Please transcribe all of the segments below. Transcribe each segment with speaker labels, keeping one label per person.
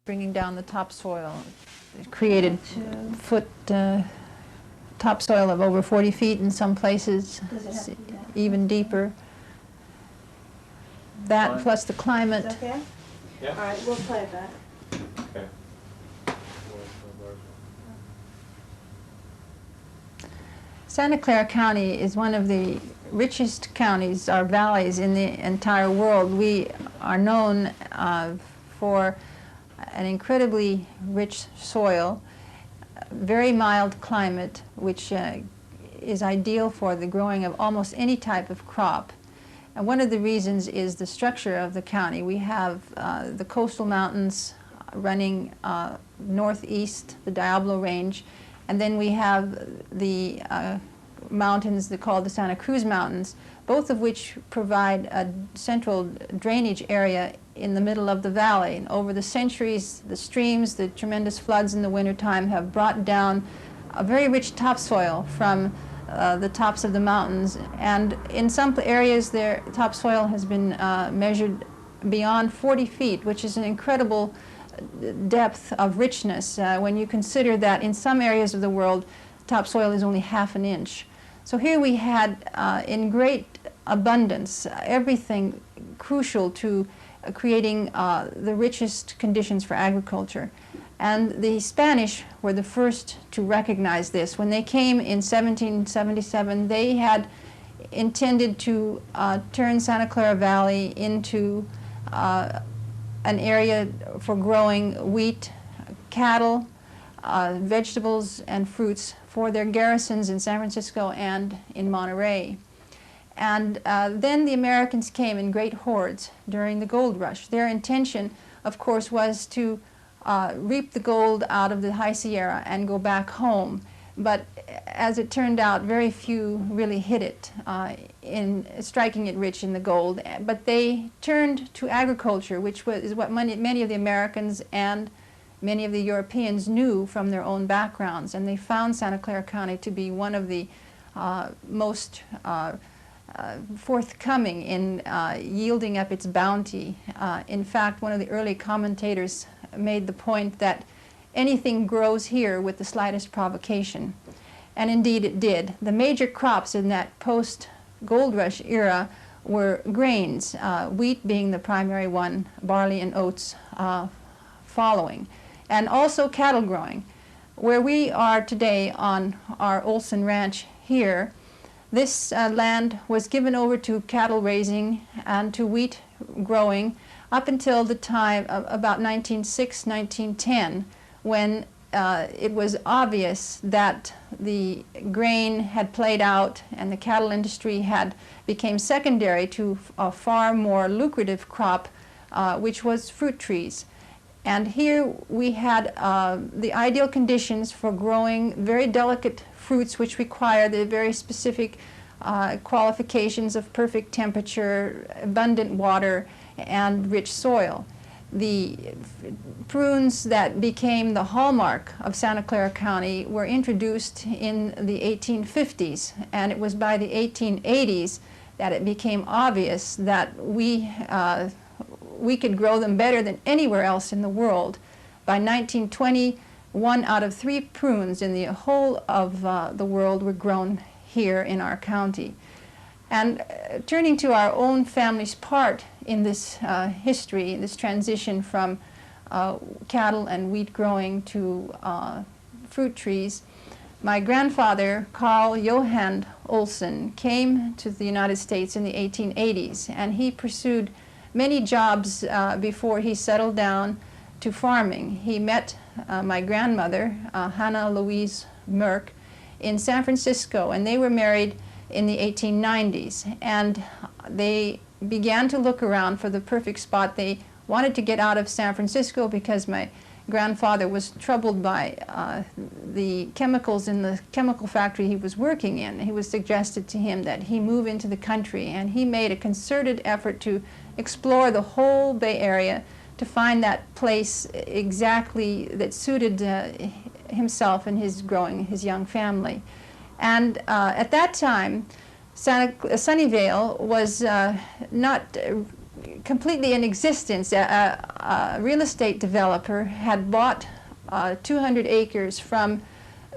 Speaker 1: bringing down the topsoil. It created topsoil of over 40 feet in some places, even deeper. That plus the climate.
Speaker 2: Is that okay?
Speaker 3: Yeah.
Speaker 2: All right, we'll play that.
Speaker 3: Okay.
Speaker 1: Santa Clara County is one of the richest counties, or valleys, in the entire world. We are known for an incredibly rich soil, very mild climate, which is ideal for the growing of almost any type of crop. And one of the reasons is the structure of the county. We have the coastal mountains running northeast, the Diablo Range, and then we have the mountains called the Santa Cruz Mountains, both of which provide a central drainage area in the middle of the valley. And over the centuries, the streams, the tremendous floods in the wintertime have brought down a very rich topsoil from the tops of the mountains. And in some areas, their topsoil has been measured beyond 40 feet, which is an incredible depth of richness when you consider that in some areas of the world, topsoil is only half an inch. So here we had, in great abundance, everything crucial to creating the richest conditions for agriculture. And the Spanish were the first to recognize this. When they came in 1777, they had intended to turn Santa Clara Valley into an area for growing wheat, cattle, vegetables, and fruits for their garrisons in San Francisco and in Monterey. And then the Americans came in great hordes during the gold rush. Their intention, of course, was to reap the gold out of the High Sierra and go back home. But as it turned out, very few really hit it in striking it rich in the gold. But they turned to agriculture, which is what many of the Americans and many of the Europeans knew from their own backgrounds. And they found Santa Clara County to be one of the most forthcoming in yielding up its bounty. In fact, one of the early commentators made the point that anything grows here with the slightest provocation. And indeed it did. The major crops in that post-gold rush era were grains, wheat being the primary one, barley and oats following, and also cattle growing. Where we are today on our Olson ranch here, this land was given over to cattle raising and to wheat growing up until the time of about 1906, 1910, when it was obvious that the grain had played out and the cattle industry had became secondary to a far more lucrative crop, which was fruit trees. And here we had the ideal conditions for growing very delicate fruits, which require the very specific qualifications of perfect temperature, abundant water, and rich soil. The prunes that became the hallmark of Santa Clara County were introduced in the 1850s, and it was by the 1880s that it became obvious that we could grow them better than anywhere else in the world. By 1920, 1 out of 3 prunes in the whole of the world were grown here in our county. And turning to our own family's part in this history, this transition from cattle and wheat growing to fruit trees, my grandfather, Carl Johann Olson, came to the United States in the 1880s, and he pursued many jobs before he settled down to farming. He met my grandmother, Hannah Louise Merck, in San Francisco, and they were married in the 1890s, and they began to look around for the perfect spot. They wanted to get out of San Francisco because my grandfather was troubled by the chemicals in the chemical factory he was working in. It was suggested to him that he move into the country, and he made a concerted effort to explore the whole Bay Area to find that place exactly that suited himself and his young family. And at that time, Sunnyvale was not completely in existence. A real estate developer had bought 200 acres from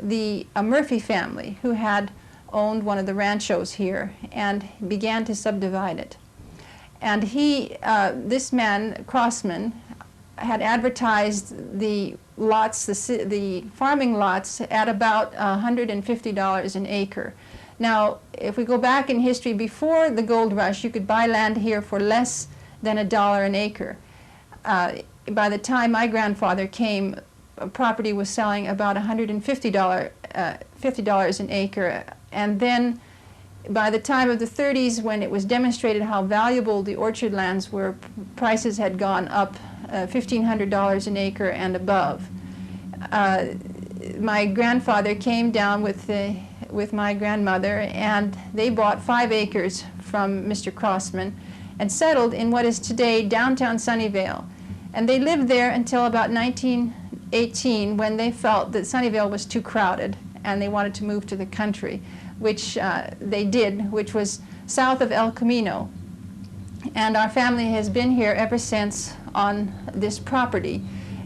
Speaker 1: the Murphy family, who had owned one of the ranchos here, and began to subdivide it. And this man, Crossman, had advertised the lots, the farming lots, at about $150 an acre. Now, if we go back in history, before the gold rush, you could buy land here for less than $1 an acre. By the time my grandfather came, property was selling about $150 an acre. And then by the time of the 30s, when it was demonstrated how valuable the orchard lands were, prices had gone up $1,500 an acre and above. My grandfather came down with my grandmother, and they bought 5 acres from Mr. Crossman and settled in what is today downtown Sunnyvale. And they lived there until about 1918, when they felt that Sunnyvale was too crowded and they wanted to move to the country, which they did, which was south of El Camino. And our family has been here ever since on this property.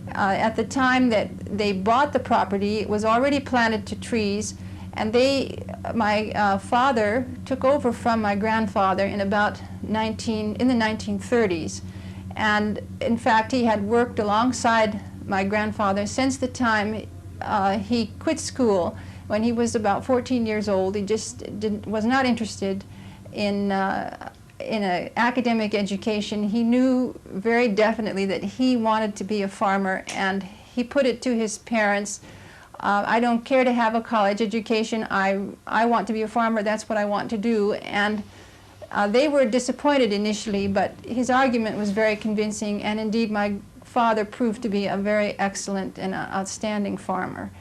Speaker 1: At the time that they bought the property, it was already planted to trees, and my father took over from my grandfather in about in the 1930s. And in fact, he had worked alongside my grandfather since the time he quit school. When he was about 14 years old, he just was not interested in an academic education. He knew very definitely that he wanted to be a farmer, and he put it to his parents, I don't care to have a college education, I want to be a farmer, that's what I want to do. And they were disappointed initially, but his argument was very convincing, and indeed my father proved to be a very excellent and outstanding farmer.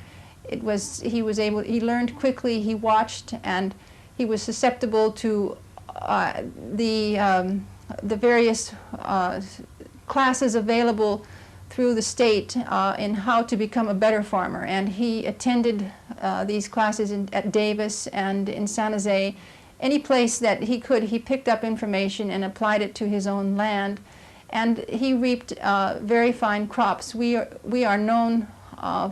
Speaker 1: He learned quickly, he watched, and he was susceptible to the various classes available through the state in how to become a better farmer. And he attended these classes at Davis and in San Jose. Any place that he could, he picked up information and applied it to his own land. And he reaped very fine crops. We are known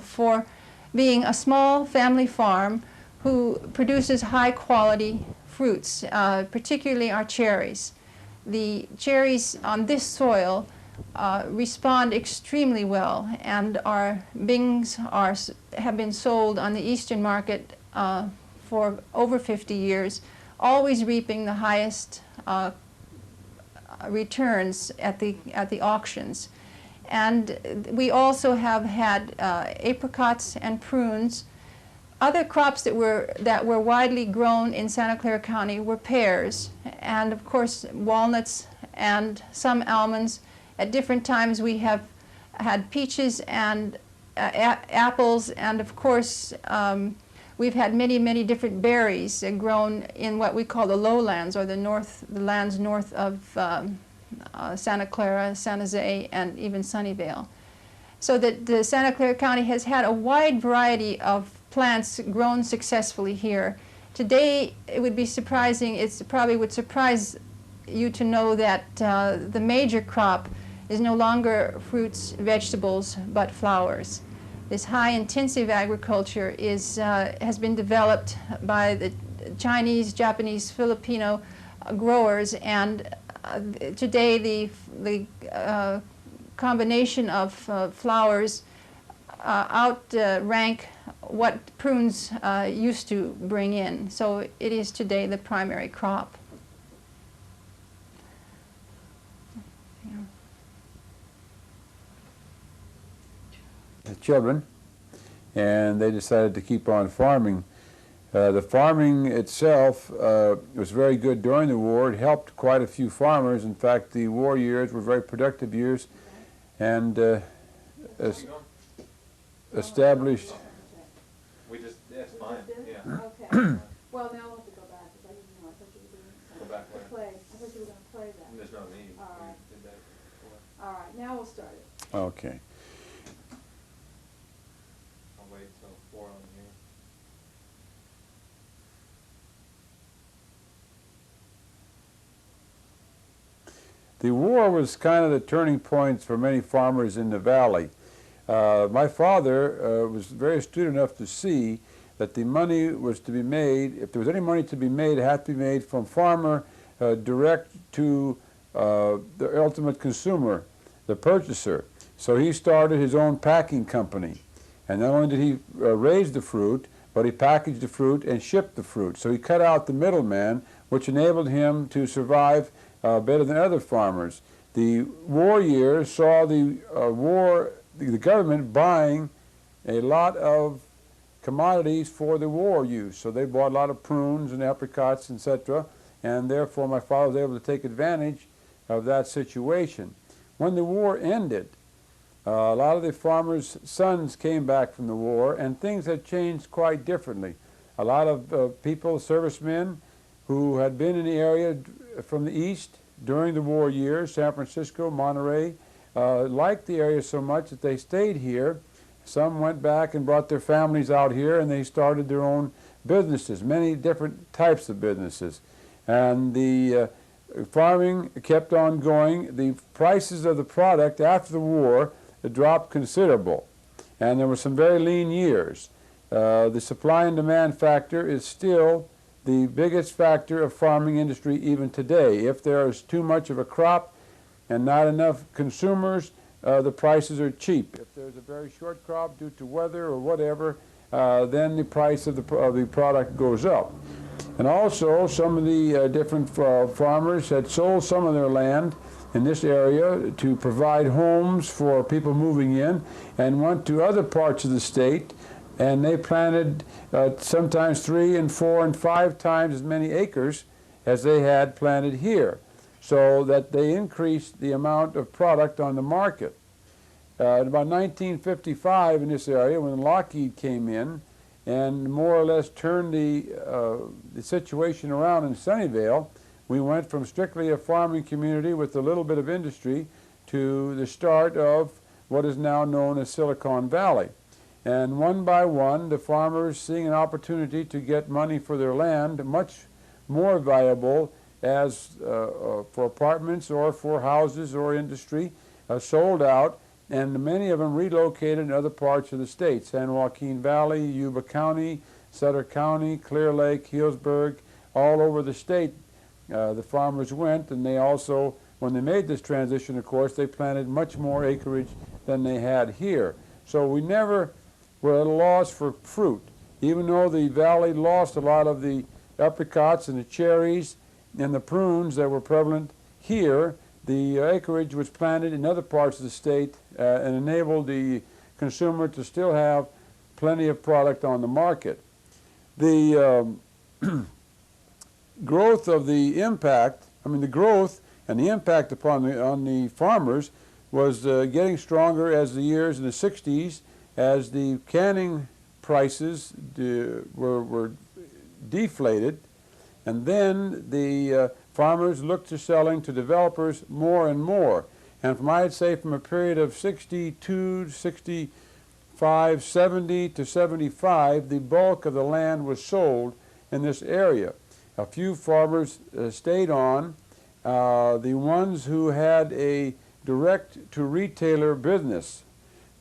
Speaker 1: for being a small family farm who produces high quality fruits, particularly our cherries. The cherries on this soil respond extremely well, and our bings have been sold on the eastern market for over 50 years, always reaping the highest returns at the auctions. And we also have had apricots and prunes. Other crops that were widely grown in Santa Clara County were pears, and of course walnuts and some almonds. At different times we have had peaches and apples, and of course we've had many different berries grown in what we call the lowlands, or the lands north of Santa Clara, San Jose, and even Sunnyvale. So that the Santa Clara County has had a wide variety of plants grown successfully here. Today, it would be surprising, it probably would surprise you to know that the major crop is no longer fruits, vegetables, but flowers. This high intensive agriculture has been developed by the Chinese, Japanese, Filipino growers, and today the combination of flowers outrank what prunes used to bring in. So it is today the primary crop.
Speaker 2: The children, and they decided to keep on farming. The farming itself was very good during the war. It helped quite a few farmers. In fact, the war years were very productive years, and established.
Speaker 3: That's fine, yeah.
Speaker 1: Okay. Well, now I'll have to go back, because I didn't know. I thought you were doing
Speaker 3: Go back where?
Speaker 1: play. I thought you were going to play that.
Speaker 3: There's no need.
Speaker 1: All right.
Speaker 3: We did that before.
Speaker 1: All right, now we'll start it.
Speaker 2: Okay.
Speaker 3: I'll wait till 4 on here.
Speaker 2: The war was kind of the turning point for many farmers in the valley. My father was very astute enough to see that the money was to be made, if there was any money to be made, it had to be made from farmer direct to the ultimate consumer, the purchaser. So he started his own packing company. And not only did he raise the fruit, but he packaged the fruit and shipped the fruit. So he cut out the middleman, which enabled him to survive better than other farmers. The war years saw the government buying a lot of commodities for the war use. So they bought a lot of prunes and apricots, etc., and therefore my father was able to take advantage of that situation. When the war ended, a lot of the farmers' sons came back from the war, and things had changed quite differently. A lot of people, servicemen, who had been in the area from the east during the war years, San Francisco, Monterey, liked the area so much that they stayed here. Some went back and brought their families out here, and they started their own businesses, many different types of businesses. And the farming kept on going. The prices of the product after the war dropped considerable, and there were some very lean years. The supply and demand factor is still the biggest factor of farming industry even today. If there is too much of a crop and not enough consumers, the prices are cheap. If there's a very short crop due to weather or whatever, then the price of the product goes up. And also, some of the different farmers had sold some of their land in this area to provide homes for people moving in, and went to other parts of the state, and they planted sometimes 3 and 4 and 5 times as many acres as they had planted here, so that they increased the amount of product on the market. In about 1955 in this area, when Lockheed came in and more or less turned the situation around in Sunnyvale, we went from strictly a farming community with a little bit of industry to the start of what is now known as Silicon Valley. And one by one, the farmers, seeing an opportunity to get money for their land, much more valuable as for apartments or for houses or industry, sold out, and many of them relocated in other parts of the state: San Joaquin Valley, Yuba County, Sutter County, Clear Lake, Healdsburg, all over the state. The farmers went, and they also, when they made this transition, of course, they planted much more acreage than they had here. So we never were at a loss for fruit. Even though the valley lost a lot of the apricots and the cherries and the prunes that were prevalent here, the acreage was planted in other parts of the state and enabled the consumer to still have plenty of product on the market. The growth of the impact, the growth and the impact on the farmers was getting stronger as the years in the 60s, as the canning prices were deflated, and then the farmers looked to selling to developers more and more. And I'd say from a period of 62 to 65, 70 to 75, the bulk of the land was sold in this area. A few farmers stayed on. The ones who had a direct-to-retailer business,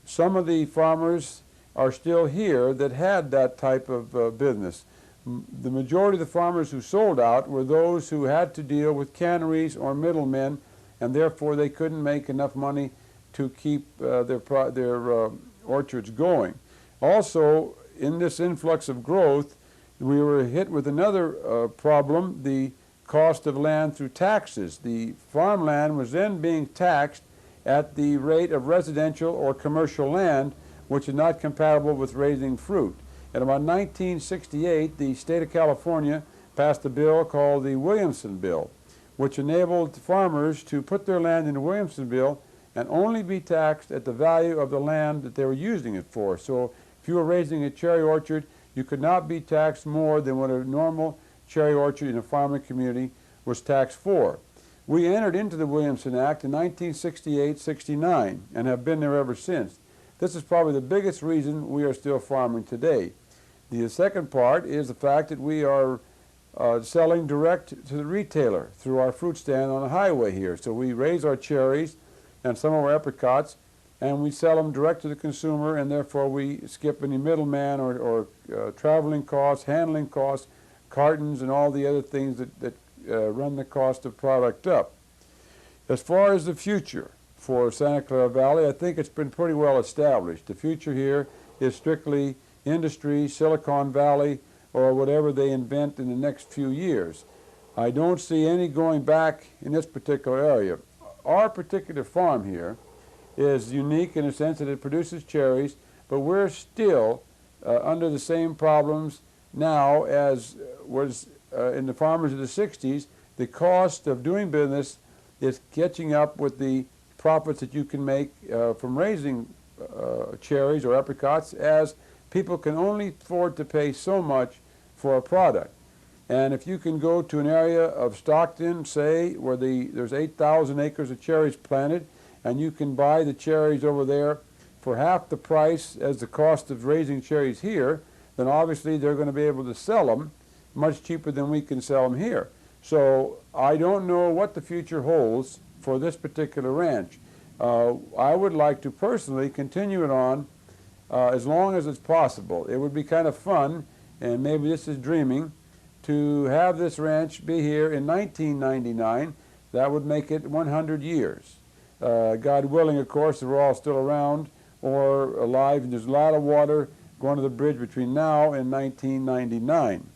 Speaker 2: some of the farmers are still here that had that type of business. The majority of the farmers who sold out were those who had to deal with canneries or middlemen, and therefore they couldn't make enough money to keep their orchards going. Also, in this influx of growth, we were hit with another problem: the cost of land through taxes. The farmland was then being taxed at the rate of residential or commercial land, which is not compatible with raising fruit. In about 1968, the state of California passed a bill called the Williamson Bill, which enabled farmers to put their land in the Williamson Bill and only be taxed at the value of the land that they were using it for. So if you were raising a cherry orchard, you could not be taxed more than what a normal cherry orchard in a farming community was taxed for. We entered into the Williamson Act in 1968-69 and have been there ever since. This is probably the biggest reason we are still farming today. The second part is the fact that we are selling direct to the retailer through our fruit stand on the highway here. So we raise our cherries and some of our apricots, and we sell them direct to the consumer, and therefore we skip any middleman or traveling costs, handling costs, cartons, and all the other things that run the cost of product up. As far as the future for Santa Clara Valley, I think it's been pretty well established. The future here is strictly industry, Silicon Valley, or whatever they invent in the next few years. I don't see any going back in this particular area. Our particular farm here is unique in the sense that it produces cherries, but we're still under the same problems now as was in the farmers of the 60s. The cost of doing business is catching up with the profits that you can make from raising cherries or apricots, as people can only afford to pay so much for a product. And if you can go to an area of Stockton, say, where there's 8,000 acres of cherries planted, and you can buy the cherries over there for half the price as the cost of raising cherries here, then obviously they're going to be able to sell them much cheaper than we can sell them here. So I don't know what the future holds for this particular ranch. I would like to personally continue it on as long as it's possible. It would be kind of fun, and maybe this is dreaming, to have this ranch be here in 1999. That would make it 100 years. God willing, of course, if we're all still around or alive, and there's a lot of water going to the bridge between now and 1999.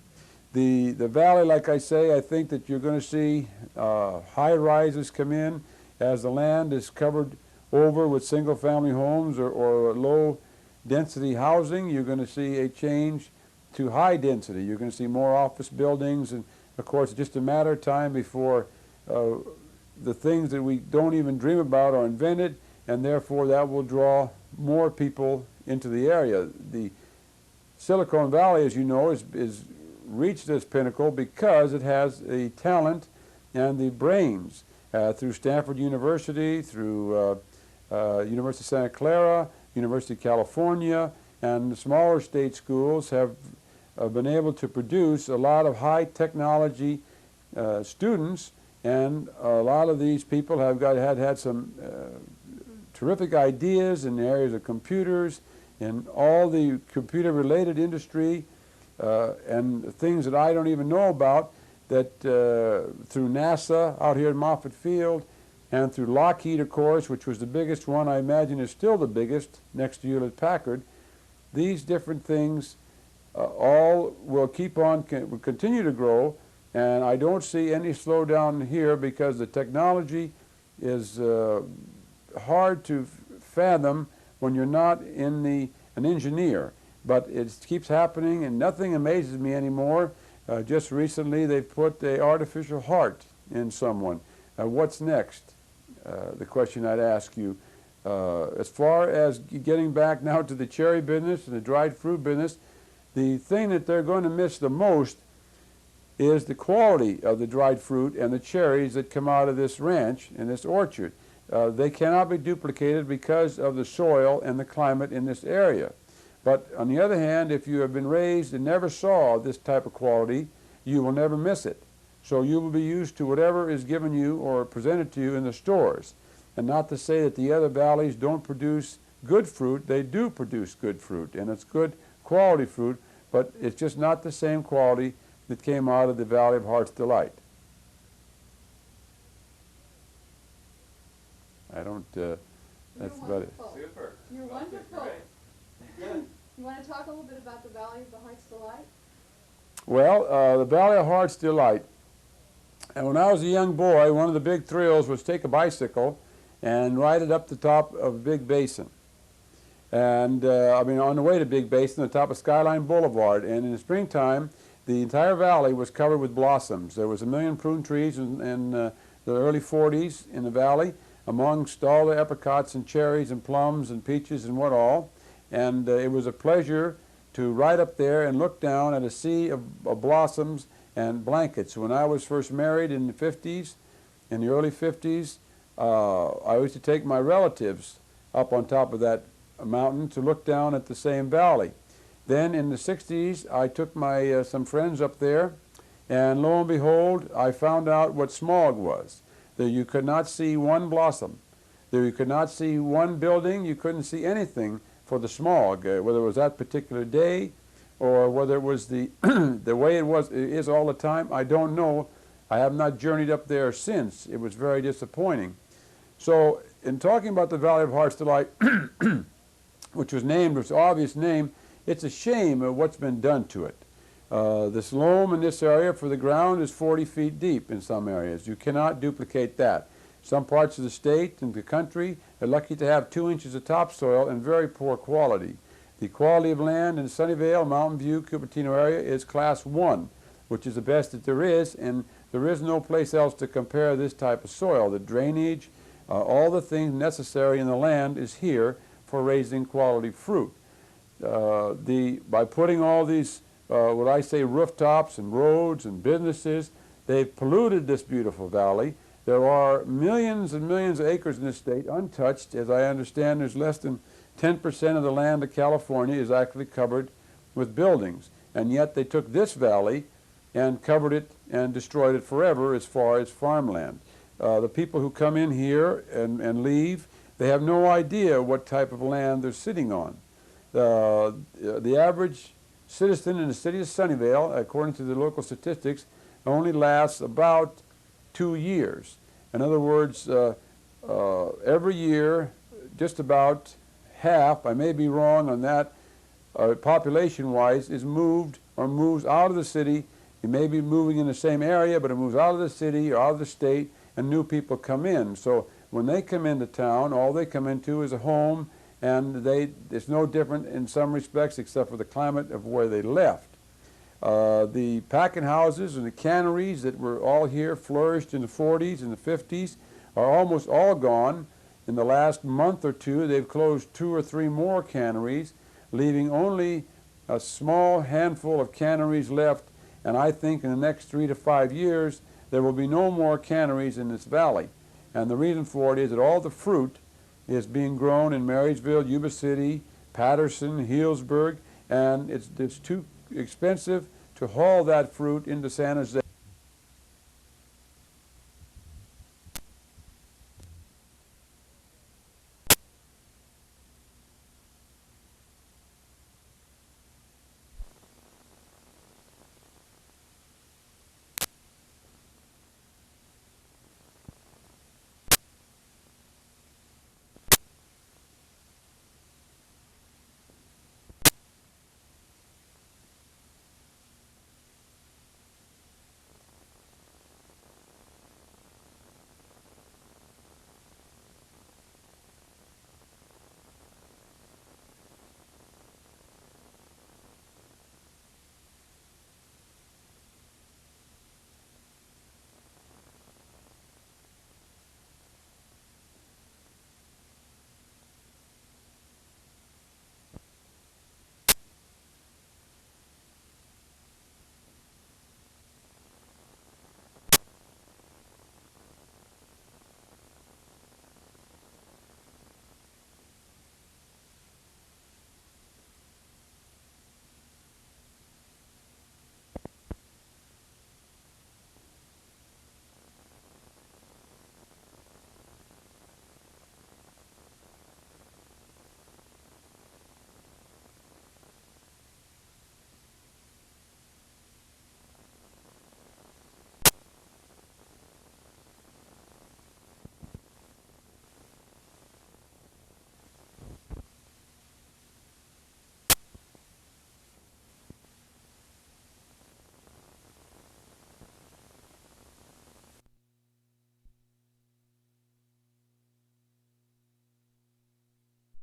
Speaker 2: The valley, like I say, I think that you're going to see high rises come in as the land is covered over with single-family homes or low-density housing. You're going to see a change to high density. You're going to see more office buildings, and of course it's just a matter of time before the things that we don't even dream about are invented, and therefore that will draw more people into the area. The Silicon Valley, as you know, is reached this pinnacle because it has the talent and the brains through Stanford University, through University of Santa Clara, University of California, and the smaller state schools have been able to produce a lot of high technology students, and a lot of these people have had some terrific ideas in the areas of computers and all the computer-related industry and things that I don't even know about, that through NASA out here in Moffett Field, and through Lockheed, of course, which was the biggest one, I imagine is still the biggest next to Hewlett-Packard. These different things all will will continue to grow, and I don't see any slowdown here because the technology is hard to fathom when you're not an engineer. But it keeps happening, and nothing amazes me anymore. Just recently they've put an artificial heart in someone. What's next? The question I'd ask you. As far as getting back now to the cherry business and the dried fruit business, the thing that they're going to miss the most is the quality of the dried fruit and the cherries that come out of this ranch and this orchard. They cannot be duplicated because of the soil and the climate in this area. But on the other hand, if you have been raised and never saw this type of quality, you will never miss it. So you will be used to whatever is given you or presented to you in the stores. And not to say that the other valleys don't produce good fruit. They do produce good fruit, and it's good quality fruit, but it's just not the same quality that came out of the Valley of Heart's Delight. I don't, that's about it.
Speaker 3: Super.
Speaker 4: You're wonderful.
Speaker 3: Good.
Speaker 4: You want to talk a little bit about the Valley of the Heart's Delight?
Speaker 2: Well, the Valley of Heart's Delight. And when I was a young boy, one of the big thrills was take a bicycle and ride it up the top of Big Basin. And I mean, on the way to Big Basin, the top of Skyline Boulevard. And in the springtime, the entire valley was covered with blossoms. There was 1 million prune trees in the early 40s in the valley, amongst all the apricots and cherries and plums and peaches and what all. And it was a pleasure to ride up there and look down at a sea of blossoms and blankets. When I was first married in the 50s, in the early 50s, I used to take my relatives up on top of that mountain to look down at the same valley. Then in the 60s, I took my some friends up there, And lo and behold, I found out what smog was. That you could not see one blossom. That you could not see one building. You couldn't see anything for the smog, whether it was that particular day or whether it was the, the way it is all the time. I don't know. I have not journeyed up there since. It was very disappointing. So in talking about the Valley of Heart's Delight, which was named, its obvious name, it's a shame of what's been done to it. This loam in this area for the ground is 40 feet deep in some areas. You cannot duplicate that. Some parts of the state and the country are lucky to have 2 inches of topsoil and very poor quality. The quality of land in Sunnyvale, Mountain View, Cupertino area is class 1, which is the best that there is, and there is no place else to compare this type of soil. The drainage, all the things necessary in the land is here for raising quality fruit. By putting all these, what I say, rooftops and roads and businesses, they've polluted this beautiful valley. There are millions and millions of acres in this state untouched. As I understand, there's less than 10% of the land of California is actually covered with buildings. And yet they took this valley and covered it and destroyed it forever as far as farmland. The people who come in here and leave, they have no idea what type of land they're sitting on. The average citizen in the city of Sunnyvale, according to the local statistics, only lasts about 2 years. In other words, every year, just about half, I may be wrong on that, population-wise, is moved or moves out of the city. It may be moving in the same area, but it moves out of the city or out of the state, and new people come in. So when they come into town, all they come into is a home, and it's no different in some respects except for the climate of where they left. The packing houses and the canneries that were all here, flourished in the 40s and the 50s, are almost all gone. In the last month or two, they've closed 2 or 3 more canneries, leaving only a small handful of canneries left. And I think in the next 3 to 5 years, there will be no more canneries in this valley. And the reason for it is that all the fruit is being grown in Marysville, Yuba City, Patterson, Healdsburg, and it's too expensive to haul that fruit into San Jose